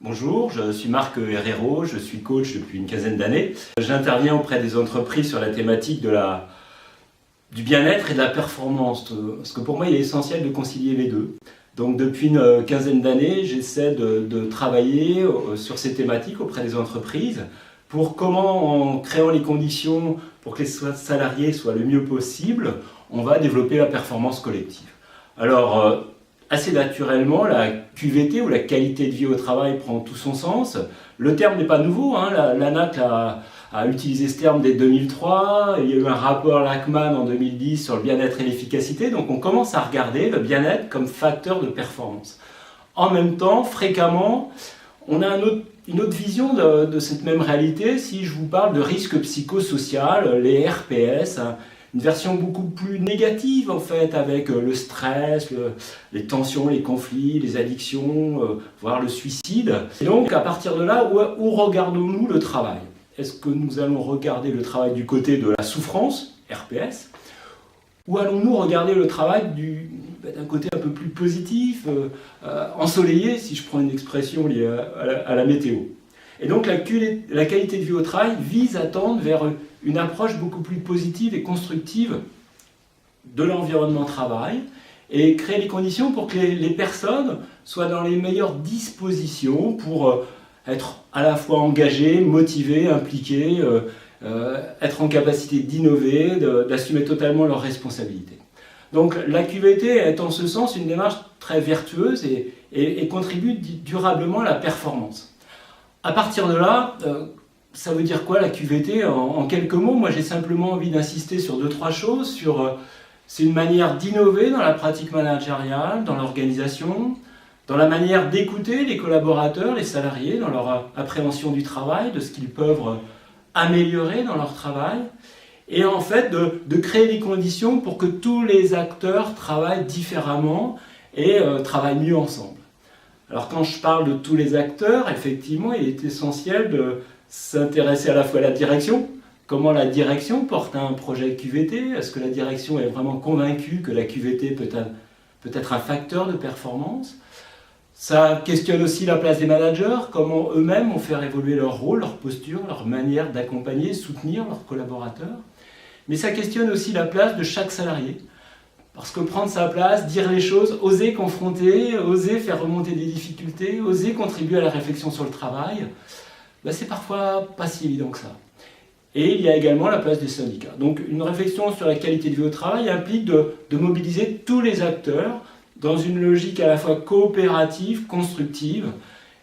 Bonjour, je suis Marc Herrero, je suis coach depuis une quinzaine d'années. J'interviens auprès des entreprises sur la thématique du bien-être et de la performance, parce que pour moi il est essentiel de concilier les deux. Donc depuis une quinzaine d'années, j'essaie de travailler sur ces thématiques auprès des entreprises pour comment, en créant les conditions pour que les salariés soient le mieux possible, on va développer la performance collective. Alors, assez naturellement, la QVT ou la qualité de vie au travail prend tout son sens. Le terme n'est pas nouveau, hein. L'ANAC a utilisé ce terme dès 2003, il y a eu un rapport Lachman en 2010 sur le bien-être et l'efficacité, donc on commence à regarder le bien-être comme facteur de performance. En même temps, fréquemment, on a une autre vision de cette même réalité si je vous parle de risques psychosocial, les RPS, une version beaucoup plus négative en fait, avec le stress, les tensions, les conflits, les addictions, voire le suicide. Et donc à partir de là, où regardons-nous le travail? Est-ce que nous allons regarder le travail du côté de la souffrance, RPS, ou allons-nous regarder le travail d'un côté un peu plus positif, ensoleillé, si je prends une expression liée à la météo? Et donc la qualité de vie au travail vise à tendre vers une approche beaucoup plus positive et constructive de l'environnement travail et créer les conditions pour que les personnes soient dans les meilleures dispositions pour être à la fois engagées, motivées, impliquées, être en capacité d'innover, d'assumer totalement leurs responsabilités. Donc la QVT est en ce sens une démarche très vertueuse et contribue durablement à la performance. À partir de là, ça veut dire quoi la QVT en quelques mots? Moi j'ai simplement envie d'insister sur 2-3 choses. C'est une manière d'innover dans la pratique managériale, dans l'organisation, dans la manière d'écouter les collaborateurs, les salariés, dans leur appréhension du travail, de ce qu'ils peuvent améliorer dans leur travail, et en fait de créer les conditions pour que tous les acteurs travaillent différemment et travaillent mieux ensemble. Alors quand je parle de tous les acteurs, effectivement, il est essentiel de s'intéresser à la fois à la direction. Comment la direction porte un projet QVT? Est-ce que la direction est vraiment convaincue que la QVT peut être un facteur de performance? Ça questionne aussi la place des managers, comment eux-mêmes vont faire évoluer leur rôle, leur posture, leur manière d'accompagner, soutenir leurs collaborateurs. Mais ça questionne aussi la place de chaque salarié. Parce que prendre sa place, dire les choses, oser confronter, oser faire remonter des difficultés, oser contribuer à la réflexion sur le travail, c'est parfois pas si évident que ça. Et il y a également la place des syndicats. Donc une réflexion sur la qualité de vie au travail implique de mobiliser tous les acteurs dans une logique à la fois coopérative, constructive,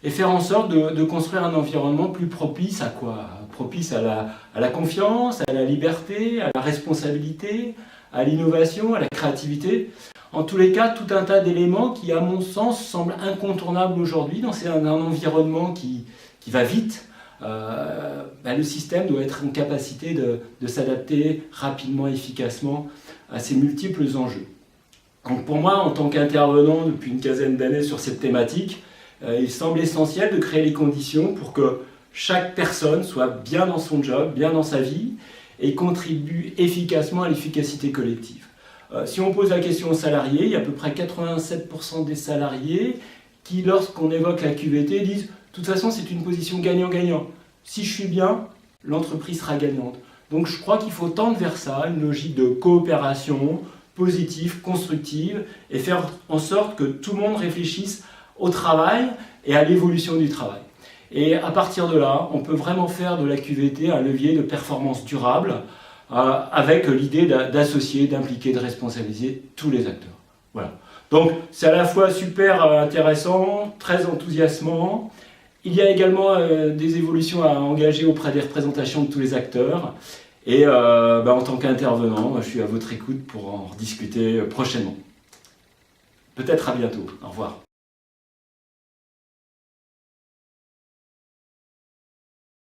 et faire en sorte de construire un environnement plus propice à quoi? Propice à la confiance, à la liberté, à la responsabilité, à l'innovation, à la créativité. En tous les cas, tout un tas d'éléments qui, à mon sens, semblent incontournables aujourd'hui. Dans un environnement qui va vite, le système doit être en capacité de s'adapter rapidement et efficacement à ces multiples enjeux. Donc pour moi, en tant qu'intervenant depuis une quinzaine d'années sur cette thématique, il semble essentiel de créer les conditions pour que chaque personne soit bien dans son job, bien dans sa vie, et contribue efficacement à l'efficacité collective. Si on pose la question aux salariés, il y a à peu près 87% des salariés qui, lorsqu'on évoque la QVT, disent « de toute façon, c'est une position gagnant-gagnant. Si je suis bien, l'entreprise sera gagnante. » Donc je crois qu'il faut tendre vers ça, une logique de coopération positive, constructive, et faire en sorte que tout le monde réfléchisse au travail et à l'évolution du travail. Et à partir de là, on peut vraiment faire de la QVT un levier de performance durable avec l'idée d'associer, d'impliquer, de responsabiliser tous les acteurs. Voilà. Donc c'est à la fois super intéressant, très enthousiasmant. Il y a également des évolutions à engager auprès des représentations de tous les acteurs. Et en tant qu'intervenant, je suis à votre écoute pour en rediscuter prochainement. Peut-être à bientôt. Au revoir.